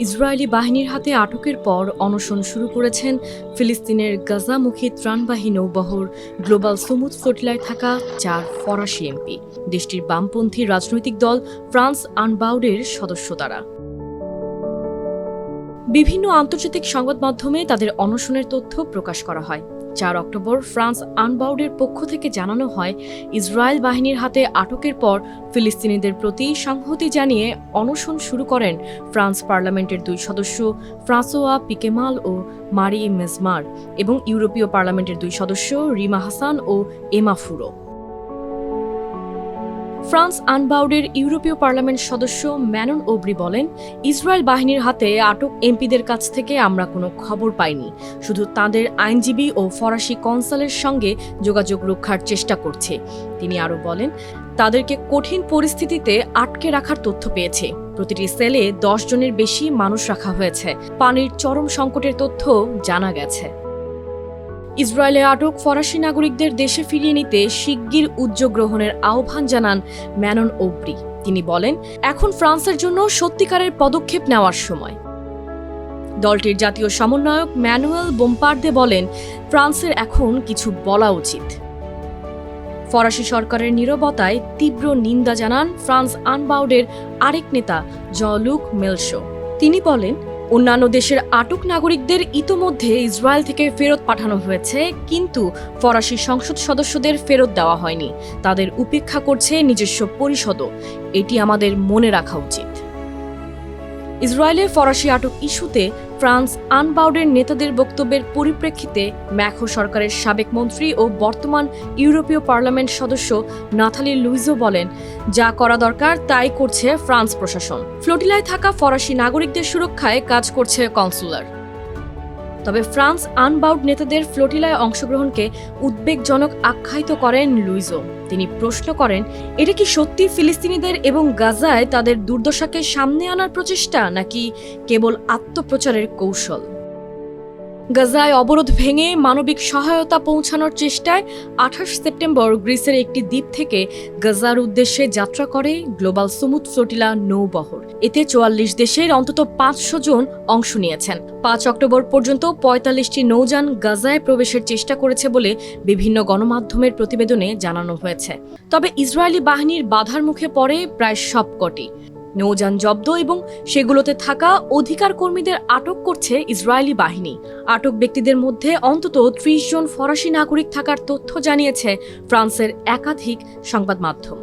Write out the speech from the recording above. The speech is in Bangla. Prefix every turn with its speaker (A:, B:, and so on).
A: ইসরায়েলি বাহিনীর হাতে আটকের পর অনশন শুরু করেছেন ফিলিস্তিনের গাজামুখী ত্রাণবাহী নৌবহর গ্লোবাল সুমুদ ফ্লোটিলায় থাকা 4 ফরাসি এমপি। দেশটির বামপন্থী রাজনৈতিক দল ফ্রান্স আনবাউডের সদস্য তারা। বিভিন্ন আন্তর্জাতিক সংবাদ মাধ্যমে তাদের অনশনের তথ্য প্রকাশ করা হয়। 4 অক্টোবর ফ্রান্স আনবাউডের পক্ষ থেকে জানানো হয়, ইসরায়েল বাহিনীর হাতে আটকের পর ফিলিস্তিনিদের প্রতি সংহতি জানিয়ে অনশন শুরু করেন ফ্রান্স পার্লামেন্টের 2 সদস্য ফ্রাঁসোয়া পিকেমাল ও মারি মেজমার এবং ইউরোপীয় পার্লামেন্টের 2 সদস্য রিমা হাসান ও এমা ফুরো। ফ্রান্স আনবাউডের ইউরোপীয় পার্লামেন্ট সদস্য ম্যানন ওব্রি বলেন, ইসরায়েল বাহিনীর হাতে আটক এমপিদের কাছ থেকে আমরা কোনো খবর পাইনি, শুধু তাদের আইনজীবী ও ফরাসি কনসালের সঙ্গে যোগাযোগ রক্ষার চেষ্টা করছে। তিনি আরও বলেন, তাদেরকে কঠিন পরিস্থিতিতে আটকে রাখার তথ্য পেয়েছে। প্রতিটি সেলে 10 জনের বেশি মানুষ রাখা হয়েছে। পানির চরম সংকটের তথ্য জানা গেছে। ইসরায়েলে আটক ফরাসি নাগরিকদের দেশে ফিরিয়ে নিতে শিগগির উদ্যোগ গ্রহণের আহ্বান জানান ম্যানন ওব্রি। তিনি বলেন, এখন ফ্রান্সের জন্য সত্যিকারের পদক্ষেপ নেওয়ার সময়। দলটির জাতীয় সমন্বয়ক ম্যানুয়েল বোম্পার্দে বলেন, ফ্রান্সের এখন কিছু বলা উচিত। ফরাসি সরকারের নীরবতায় তীব্র নিন্দা জানান ফ্রান্স আনবাউডের আরেক নেতা জঁ-লুক মেলশো। তিনি বলেন, অন্যান্য দেশের আটক নাগরিকদের ইতোমধ্যে ইসরায়েল থেকে ফেরত পাঠানো হয়েছে, কিন্তু ফরাসি সংসদ সদস্যদের ফেরত দেওয়া হয়নি। তাদের উপেক্ষা করছে নিজস্ব পরিষদও। এটি আমাদের মনে রাখা উচিত। ইসরায়েলে ফরাসি আটক ইস্যুতে ফ্রান্স আনবাউডের নেতাদের বক্তব্যের পরিপ্রেক্ষিতে ম্যাখো সরকারের সাবেক মন্ত্রী ও বর্তমান ইউরোপীয় পার্লামেন্ট সদস্য নাথালি লুইজো বলেন, যা করা দরকার তাই করছে ফ্রান্স প্রশাসন। ফ্লোটিলায় থাকা ফরাসি নাগরিকদের সুরক্ষায় কাজ করছে কনসুলার। তবে ফ্রান্স আনবাউড নেতাদের ফ্লোটিলায় অংশগ্রহণকে উদ্বেগজনক আখ্যায়িত করেন লুইজো। তিনি প্রশ্ন করেন, এটা কি সত্যি ফিলিস্তিনিদের এবং গাজায় তাদের দুর্দশাকে সামনে আনার প্রচেষ্টা, নাকি কেবল আত্মপ্রচারের কৌশল? গাজায় অবরোধ ভেঙে মানবিক সহায়তা পৌঁছানোর চেষ্টায় 28 সেপ্টেম্বর গ্রিসের একটি দ্বীপ থেকে গাজার উদ্দেশ্যে যাত্রা করে গ্লোবাল সুমুদ ফ্লোটিলা নৌবহর। এতে 44 দেশের অন্তত 500 জন অংশ নিয়েছেন। 5 অক্টোবর পর্যন্ত 45টি নৌযান গাজায় প্রবেশের চেষ্টা করেছে বলে বিভিন্ন গণমাধ্যমের প্রতিবেদনে জানানো হয়েছে। তবে ইসরায়েলি বাহিনীর বাধার মুখে পড়ে প্রায় সবকটি। নৌযান জব্দ এবং সেগুলোতে থাকা অধিকার কর্মীদের আটক করছে ইসরায়েলি বাহিনী। আটক ব্যক্তিদের মধ্যে অন্তত 30 জন ফরাসি নাগরিক থাকার তথ্য জানিয়েছে ফ্রান্সের একাধিক সংবাদ মাধ্যম।